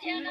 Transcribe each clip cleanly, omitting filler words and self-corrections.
Xin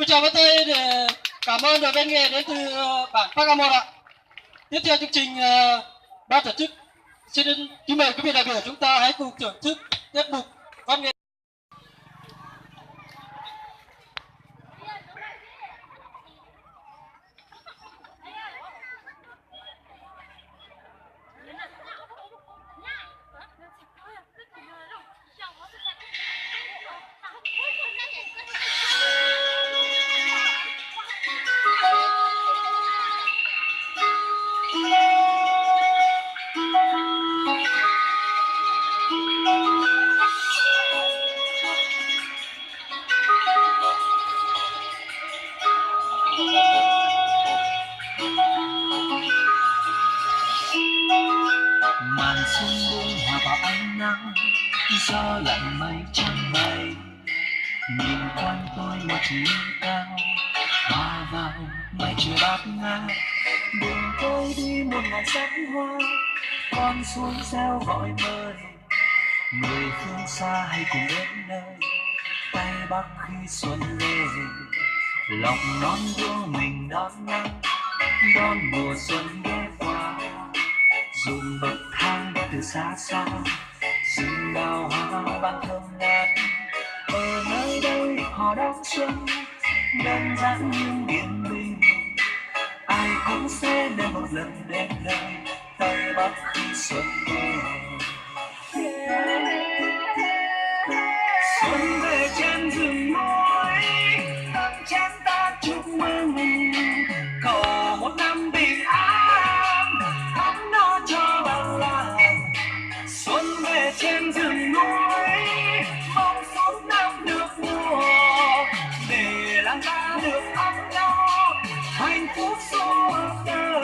chào các tay để cảm ơn đội văn nghệ đến từ bản Pagamon ạ. Tiếp theo chương trình, ban tổ chức xin kính mời quý vị đại biểu chúng ta hãy cùng thưởng thức tiết mục văn nghệ. Màn xuân buông hòa vào ánh nắng, gió lạnh mây trắng bay. Nhìn quanh tôi một núi cao, hòa vào mây trời bát ngát. Đường tôi đi một ngàn sắc hoa, con suối reo gọi mời. Người phương xa hãy cùng đến nơi, tay Bắc khi xuân về. Lòng non của mình đón nắng, đón mùa xuân ghé qua. Dùng bậc thang từ xa xa, rừng đào hoa ban thơm ngát. Ở nơi đây họ đón xuân, đơn giản nhưng yên bình. Ai cũng sẽ đến một lần đến nơi, Bắc khi xuân về. Xuân về trên rừng núi, nắng chén ta chúc mừng, cầu một năm bình an, ấm no cho bản làng. Xuân về trên rừng núi, mong suốt năm được mùa, để làng ta được ấm no, hạnh phúc suốt đời.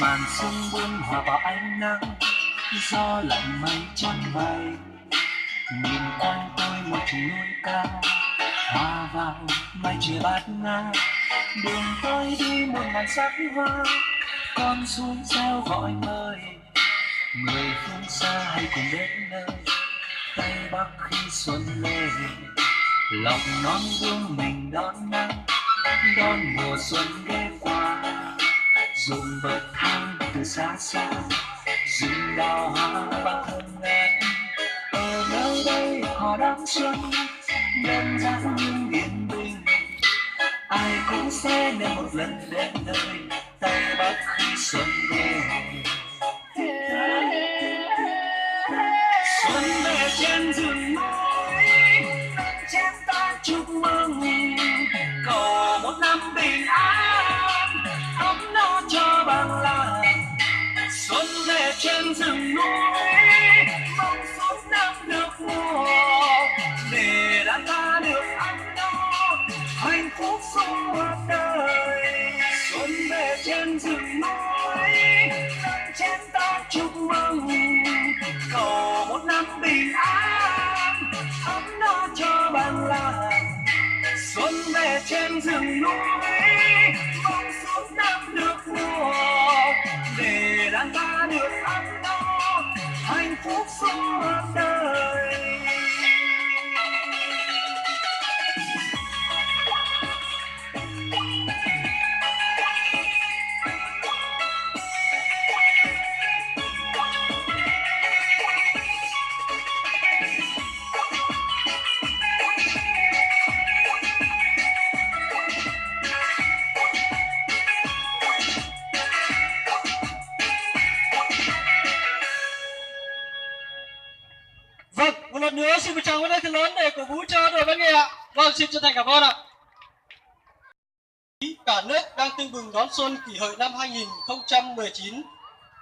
Màn xuân buông hòa vào ánh nắng, gió lạnh mây trắng bay. Nhìn quanh tôi một chùm núi cao, hòa vào mây trời bát ngát. Đường tôi đi một ngàn sắc hoa, con suối reo gọi mời. Người phương xa hãy cùng đến nơi Tây Bắc khi xuân lên. Lòng non vương mình đón nắng, đón mùa xuân ghé qua. Dùng bậc thang từ xa xa, rừng đào hoa vang thơm ngát. Ở nơi đây họ đón xuân, đơn giản nhưng yên bình. Ai cũng sẽ nên một lần đến nơi Tây Bắc khi xuân về. Xuân về trên rừng núi, nắng chén ta chúc mừng, cầu một năm bình an, ấm no cho bản làng. Xuân về trên rừng núi, mong suốt năm được mùa, để đàn ta được ấm no, hạnh phúc suốt đời. Xuân về trên rừng núi, nắng chén ta chúc mừng, cầu một năm bình an, ấm no cho bản làng. Xuân về trên rừng núi, mong suốt năm được mùa, để đàn ta được ấm no, hạnh phúc suốt đời. Vâng, một lần nữa xin một tràng vỗ tay thật lớn để cổ vũ cho đội văn nghệ ạ. Vâng, xin chân thành cảm ơn ạ. Cả nước đang tưng bừng đón xuân kỷ hợi năm 2019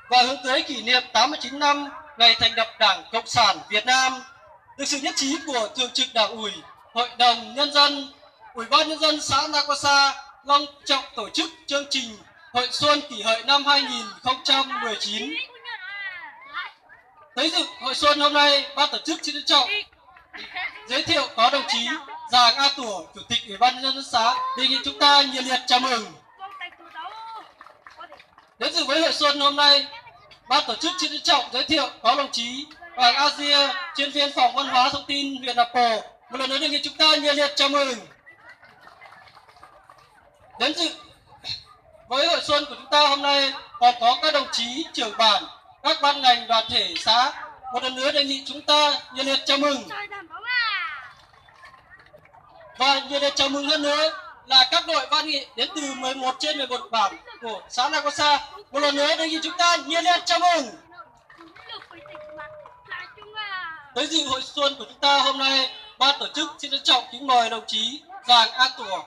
và hướng tới kỷ niệm 89 năm ngày thành lập Đảng Cộng sản Việt Nam. Được sự nhất trí của Thường trực Đảng ủy, Hội đồng Nhân dân, Ủy ban Nhân dân xã Nacosa long trọng tổ chức chương trình Hội Xuân kỷ hợi năm 2019. Tới dự hội xuân hôm nay, ban tổ chức xin trân trọng giới thiệu có đồng chí Giàng A Tủa, Chủ tịch Ủy ban Nhân dân xã, đề nghị chúng ta nhiệt liệt chào mừng. Đến dự với hội xuân hôm nay, ban tổ chức xin trân trọng giới thiệu có đồng chí Hoàng A Dia, chuyên viên phòng văn hóa thông tin huyện Nậm Pồ. Một lần nữa đề nghị chúng ta nhiệt liệt chào mừng. Đến dự với hội xuân của chúng ta hôm nay còn có các đồng chí trưởng bản, các ban ngành đoàn thể xã. Một lần nữa đề nghị chúng ta nhiệt liệt chào mừng. Và nhiệt liệt chào mừng hơn nữa là các đội văn nghệ đến từ 11 trên 11 bản của xã Nacosa. Một lần nữa đề nghị chúng ta nhiệt liệt chào mừng. Tới dự hội xuân của chúng ta hôm nay, ban tổ chức xin trân trọng kính mời đồng chí Giàng A Tủa,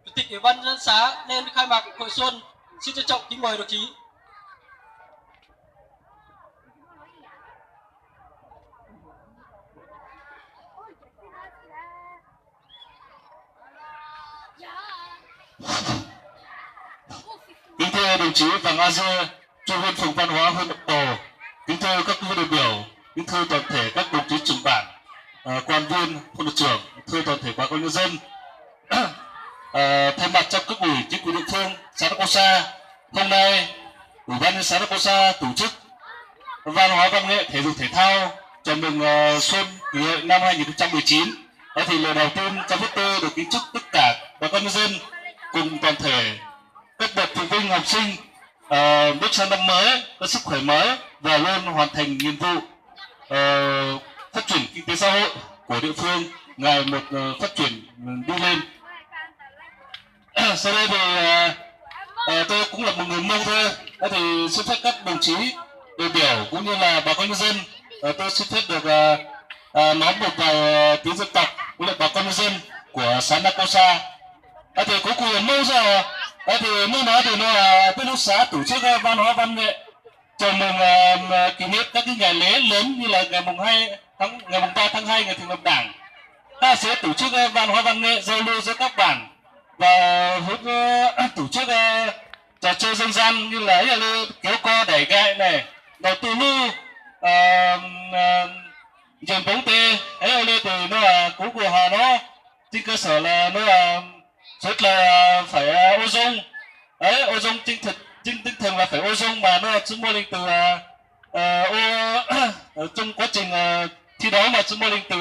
Chủ tịch Ủy ban Nhân dân xã lên khai mạc hội xuân. Xin trân trọng kính mời đồng chí. Kính thưa đồng chí Vàng A Dưa, chuyên viên phòng văn hóa huyện Nậm Pồ, kính thưa các quý vị đại biểu, kính thưa toàn thể các đồng chí trưởng bản, quan viên, phó đội trưởng, thưa toàn thể bà con nhân dân. Thay mặt cho cấp ủy chính quyền địa phương xã Nacosa, hôm nay Ủy ban nhân xã Nacosa tổ chức văn hóa văn nghệ thể dục thể thao chào mừng xuân kỷ hợi năm 2019. Thì lời đầu tiên cho phép tôi được kính chúc tất cả bà con nhân dân cùng toàn thể các bậc phụ huynh học sinh bước sang năm mới có sức khỏe mới và luôn hoàn thành nhiệm vụ phát triển kinh tế xã hội của địa phương ngày một phát triển đi lên. Sau đây thì tôi cũng là một người Mông thôi. Thì xin phép các đồng chí đại biểu cũng như là bà con nhân dân, tôi xin phép được nói một vài tiếng dân tộc cũng là bà con nhân dân của xã Nacosa. Thì cuối cùng Mông giờ thì Mông nói thì nó là bên lúc xã tổ chức văn hóa văn nghệ chào mừng kỷ niệm các cái ngày lễ lớn như là ngày mùng 3 tháng 2 ngày thành lập Đảng. Ta sẽ tổ chức văn hóa văn nghệ giao lưu giữa các bản và tổ chức trò chơi dân gian như là kéo co đẩy gậy này, đầu tư lưu chuyền bóng tê ấy lên từ nó là cú của họ nó trên cơ sở là nó là rất là phải ô dung ấy, ô dung tinh thần là phải ô dung mà nó chứng mô linh từ trong quá trình thi đấu mà chứng mô linh từ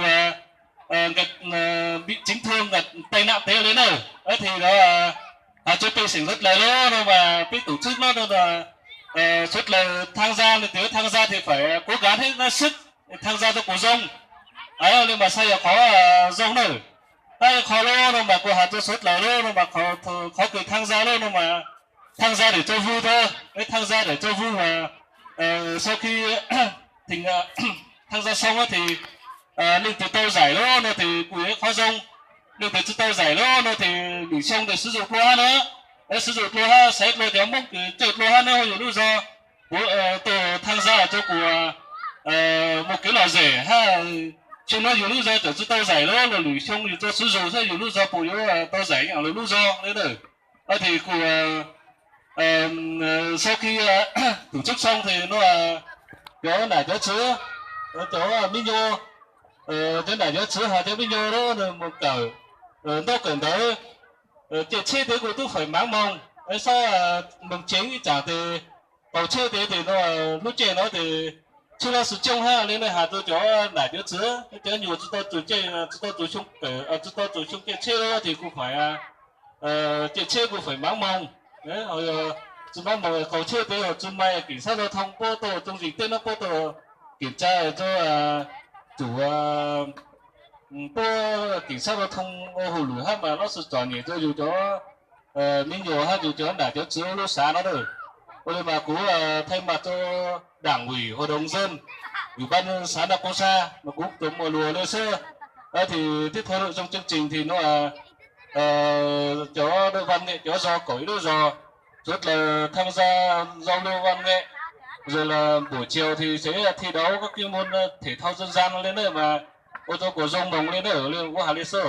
bị chấn thương và tai nạn thế lên rồi ấy thì đó là cho tôi sẽ rất là lớn mà cái tổ chức nó là rất là tham gia thì phải cố gắng hết sức tham gia cho cổ rông ấy nhưng mà sao giờ khó rông nữa đây khó luôn mà của hạt cho rất là luôn mà khó cười tham gia luôn mà tham gia để cho vui thôi đấy, tham gia để cho vui mà sau khi thì tham gia xong thì lên từ tàu giải luôn thì quý khó rông lên từ tàu giải luôn thì bị xong để sử dụng lô ha nữa đấy, sử dụng lô ha sẽ lô đéo mong cứ chợt lô ha nữa nhiều do tôi tham gia cho của một cái lò rể ha chúng nó nhiều lúc do từ tàu giải đó là lùi xong thì cho sử dụng sẽ nhiều lúc do phụ yếu tàu giải nhỏ là lúc do đấy rồi thì của sau khi tổ chức xong thì nó là chỗ là chỗ chứa chỗ Minho chỗ là chỗ chứa hà chỗ Minho đó là một cỡ nó cần tới chuyện chế thế của tôi phải máng mông ấy sao mừng chính chẳng thì tàu chế thế thì nó lúc chơi nó thì chưa là sự trông ha lên đây hà tôi chỗ là chỗ chứa chỗ nhiều chúng tôi tổ chơi chúng tôi tổ chung chúng tôi tổ chung cái chế thì cũng phải chuyện chế cũng phải máng mông đấy rồi chúng ta mời cầu chế thế rồi chúng mày cảnh sát giao thông cô tổ trong dịch tên nó cô tổ kiểm tra cho chủ cảnh sát giao thông hồ lửa ha mà nó sự tròn nhỉ cho dù cho mình nhiều ha dù cho đã cho chứa lúc sáng nó rồi tôi mà cũng thay mặt cho đảng ủy hội đồng dân ủy ban nhân xã Nacosa mà cũng từ mùa lúa lên xưa thì tiếp theo nội dung chương trình thì nó là cho đội văn nghệ cho do cõi đôi giò rất là tham gia giao lưu văn nghệ rồi là buổi chiều thì sẽ thi đấu các cái môn thể thao dân gian lên đây mà ô tô của rông đồng lên ở liên của Hà Lê Sơ.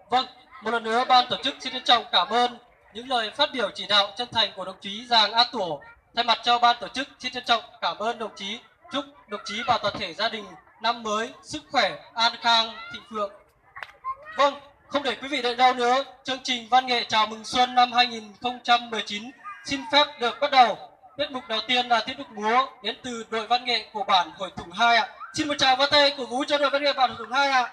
Vâng, một lần nữa ban tổ chức xin trân trọng cảm ơn những lời phát biểu chỉ đạo chân thành của đồng chí Giàng A Tủa. Thay mặt cho ban tổ chức xin trân trọng cảm ơn đồng chí, chúc đồng chí và toàn thể gia đình năm mới sức khỏe, an khang, thịnh vượng. Vâng, không để quý vị đợi lâu nữa, chương trình văn nghệ chào mừng xuân năm 2019 xin phép được bắt đầu. Tiết mục đầu tiên là tiết mục múa đến từ đội văn nghệ của bản Hội Thủng 2 ạ. Xin một tràng vỗ tay cổ vũ cho đội văn nghệ bản Hội Thủng 2 ạ.